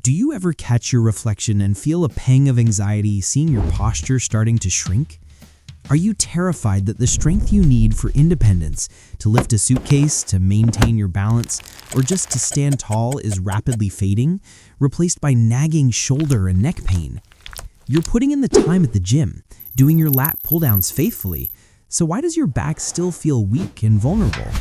Do you ever catch your reflection and feel a pang of anxiety seeing your posture starting to shrink? Are you terrified that the strength you need for independence, to lift a suitcase, to maintain your balance, or just to stand tall is rapidly fading, replaced by nagging shoulder and neck pain? You're putting in the time at the gym, doing your lat pull-downs faithfully, so why does your back still feel weak and vulnerable?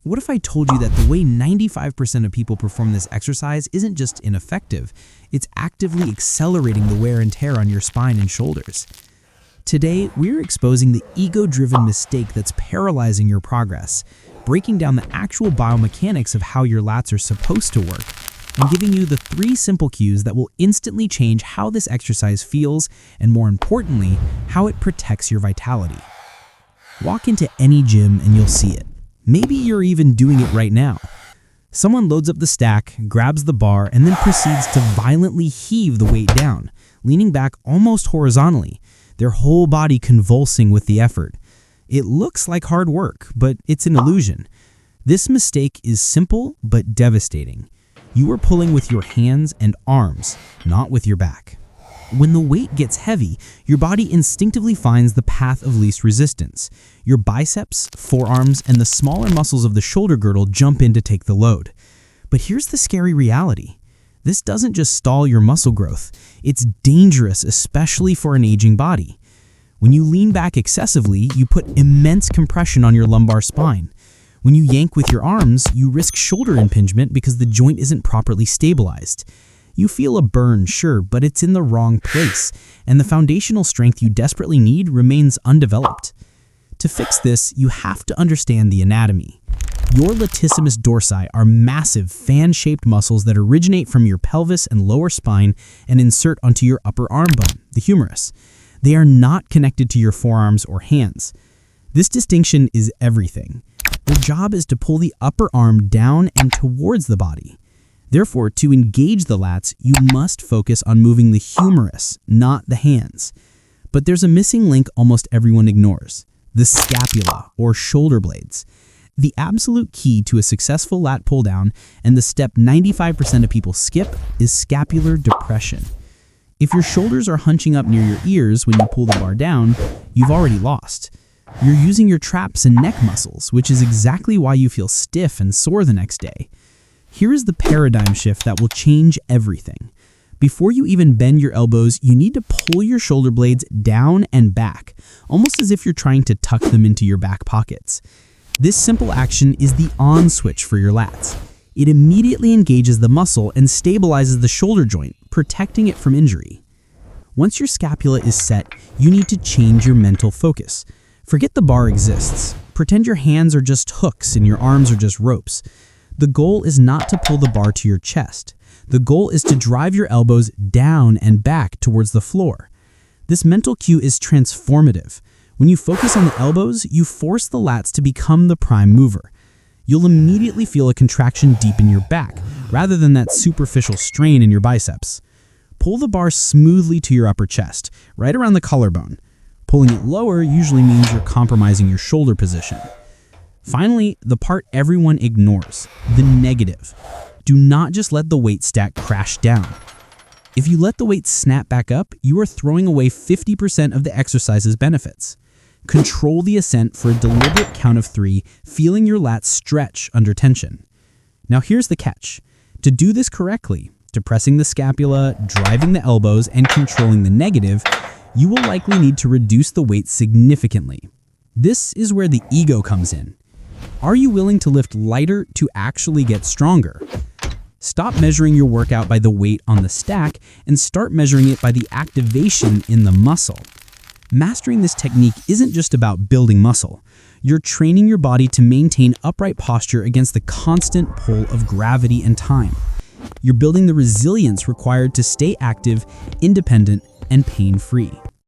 What if I told you that the way 95% of people perform this exercise isn't just ineffective, it's actively accelerating the wear and tear on your spine and shoulders? Today, we're exposing the ego-driven mistake that's paralyzing your progress, breaking down the actual biomechanics of how your lats are supposed to work, and giving you the 3 simple cues that will instantly change how this exercise feels and, more importantly, how it protects your vitality. Walk into any gym and you'll see it. Maybe you're even doing it right now. Someone loads up the stack, grabs the bar, and then proceeds to violently heave the weight down, leaning back almost horizontally, their whole body convulsing with the effort. It looks like hard work, but it's an illusion. This mistake is simple but devastating. You are pulling with your hands and arms, not with your back. When the weight gets heavy, your body instinctively finds the path of least resistance. Your biceps, forearms, and the smaller muscles of the shoulder girdle jump in to take the load. But here's the scary reality. This doesn't just stall your muscle growth. It's dangerous, especially for an aging body. When you lean back excessively, you put immense compression on your lumbar spine. When you yank with your arms, you risk shoulder impingement because the joint isn't properly stabilized. You feel a burn, sure, but it's in the wrong place, and the foundational strength you desperately need remains undeveloped. To fix this, you have to understand the anatomy. Your Latissimus Dorsi are massive fan-shaped muscles that originate from your pelvis and lower spine and insert onto your upper arm bone, the humerus. They are not connected to your forearms or hands. This distinction is everything. Their job is to pull the upper arm down and towards the body. Therefore, to engage the lats, you must focus on moving the humerus, not the hands. But there's a missing link almost everyone ignores: the scapula, or shoulder blades. The absolute key to a successful lat pull-down, and the step 95% of people skip, is scapular depression. If your shoulders are hunching up near your ears when you pull the bar down, you've already lost. You're using your traps and neck muscles, which is exactly why you feel stiff and sore the next day. Here is the paradigm shift that will change everything. Before you even bend your elbows, you need to pull your shoulder blades down and back, almost as if you're trying to tuck them into your back pockets. This simple action is the on switch for your lats. It immediately engages the muscle and stabilizes the shoulder joint, protecting it from injury. Once your scapula is set, you need to change your mental focus. Forget the bar exists. Pretend your hands are just hooks and your arms are just ropes. The goal is not to pull the bar to your chest. The goal is to drive your elbows down and back towards the floor. This mental cue is transformative. When you focus on the elbows, you force the lats to become the prime mover. You'll immediately feel a contraction deep in your back, rather than that superficial strain in your biceps. Pull the bar smoothly to your upper chest, right around the collarbone. Pulling it lower usually means you're compromising your shoulder position. Finally, the part everyone ignores: the negative. Do not just let the weight stack crash down. If you let the weight snap back up, you are throwing away 50% of the exercise's benefits. Control the ascent for a deliberate count of 3, feeling your lats stretch under tension. Now here's the catch. To do this correctly, depressing the scapula, driving the elbows, and controlling the negative, you will likely need to reduce the weight significantly. This is where the ego comes in. Are you willing to lift lighter to actually get stronger? Stop measuring your workout by the weight on the stack and start measuring it by the activation in the muscle. Mastering this technique isn't just about building muscle. You're training your body to maintain upright posture against the constant pull of gravity and time. You're building the resilience required to stay active, independent, and pain-free.